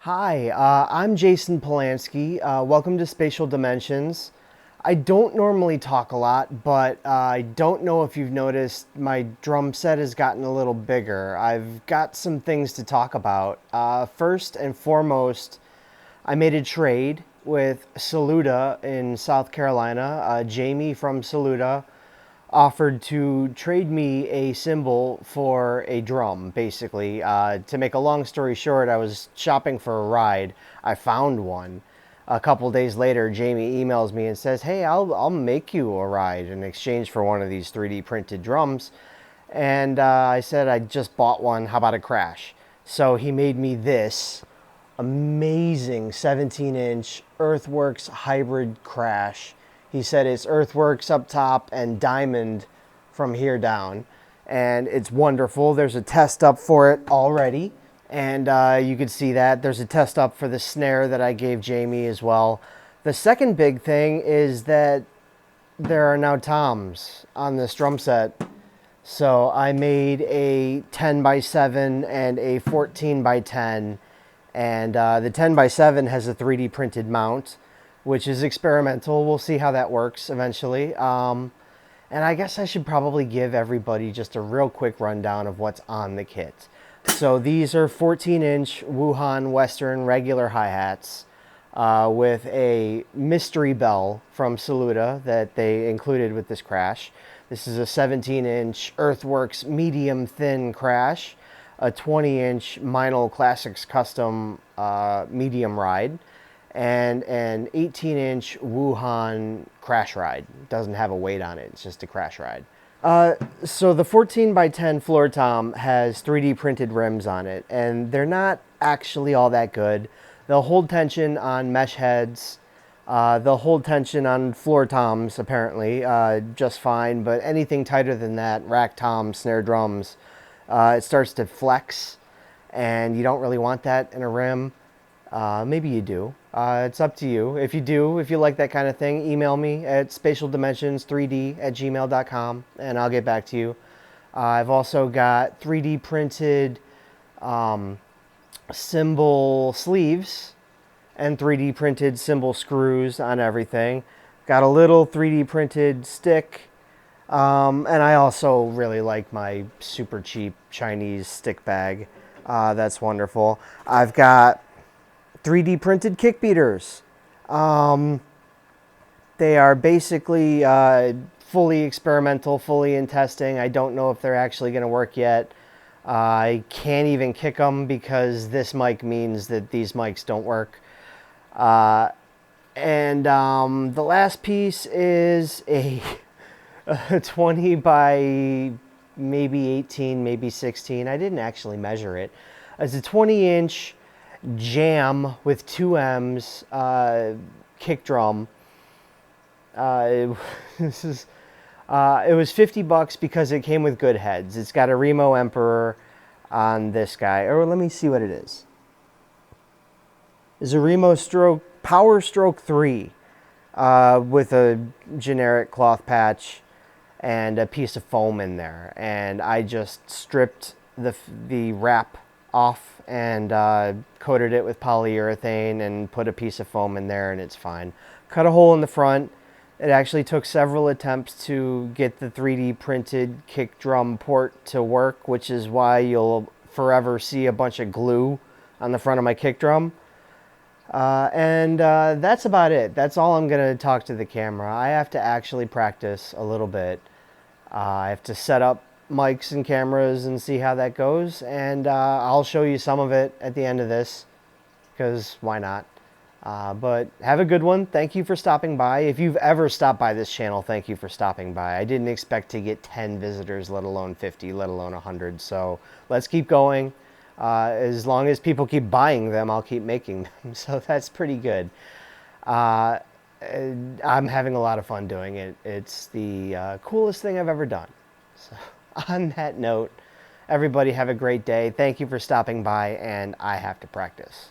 Hi, I'm Jason Polanski. Welcome to Spatial Dimensions. I don't normally talk a lot, but I don't know if you've noticed my drum set has gotten a little bigger. I've got some things to talk about. First and foremost, I made a trade with Saluda in South Carolina. Jamie from Saluda offered to trade me a cymbal for a drum, basically. To make a long story short, I was shopping for a ride. I found one. A couple days later, Jamie emails me and says, "Hey, I'll make you a ride in exchange for one of these 3D printed drums." And I said, "I just bought one. How about a crash?" So he made me this amazing 17-inch Earthworks hybrid crash. He said it's Earthworks up top and Diamond from here down. And it's wonderful. There's a test up for it already. And you can see that. There's a test up for the snare that I gave Jamie as well. The second big thing is that there are now toms on this drum set. So I made a 10 by 7 and a 14 by 10. And the 10 by 7 has a 3D printed mount, which is experimental. We'll see how that works eventually. And I guess I should probably give everybody just a real quick rundown of what's on the kit. So these are 14-inch Wuhan Western regular hi-hats with a mystery bell from Saluda that they included with this crash. This is a 17-inch Earthworks medium thin crash, a 20-inch Meinl Classics Custom medium ride, and an 18-inch Wuhan crash ride. It doesn't have a weight on it, it's just a crash ride. So the 14 by 10 floor tom has 3D printed rims on it, and they're not actually all that good. They'll hold tension on mesh heads. They'll hold tension on floor toms, apparently, just fine, but anything tighter than that, rack toms, snare drums, it starts to flex, and you don't really want that in a rim. Maybe you do. It's up to you. If you do, if you like that kind of thing, email me at spatialdimensions3d@gmail.com and I'll get back to you. I've also got 3D printed cymbal sleeves and 3D printed cymbal screws on everything. Got a little 3D printed stick. And I also really like my super cheap Chinese stick bag. That's wonderful. I've got 3D printed kick beaters. They are basically fully experimental, fully in testing. I don't know if they're actually going to work yet. I can't even kick them because this mic means that these mics don't work. The last piece is a 20 by maybe 18, maybe 16. I didn't actually measure it. It's a 20-inch Jam with 2 M's kick drum. It was $50 because it came with good heads. It's got a Remo Emperor on this guy. Or let me see what it is. It's a Remo Power Stroke 3 with a generic cloth patch and a piece of foam in there. And I just stripped the wrap off and coated it with polyurethane and put a piece of foam in there, and it's fine. Cut a hole in the front. It actually took several attempts to get the 3D printed kick drum port to work, which is why you'll forever see a bunch of glue on the front of my kick drum. That's about it. That's all I'm going to talk to the camera. I have to actually practice a little bit. I have to set up mics and cameras and see how that goes, and I'll show you some of it at the end of this, because why not? But have a good one. Thank you for stopping by. If you've ever stopped by this channel, thank you for stopping by. I didn't expect to get 10 visitors, let alone 50, let alone 100, so let's keep going. As long as people keep buying them, I'll keep making them, so that's pretty good. I'm having a lot of fun doing it. It's the coolest thing I've ever done. So on that note, everybody have a great day. Thank you for stopping by, and I have to practice.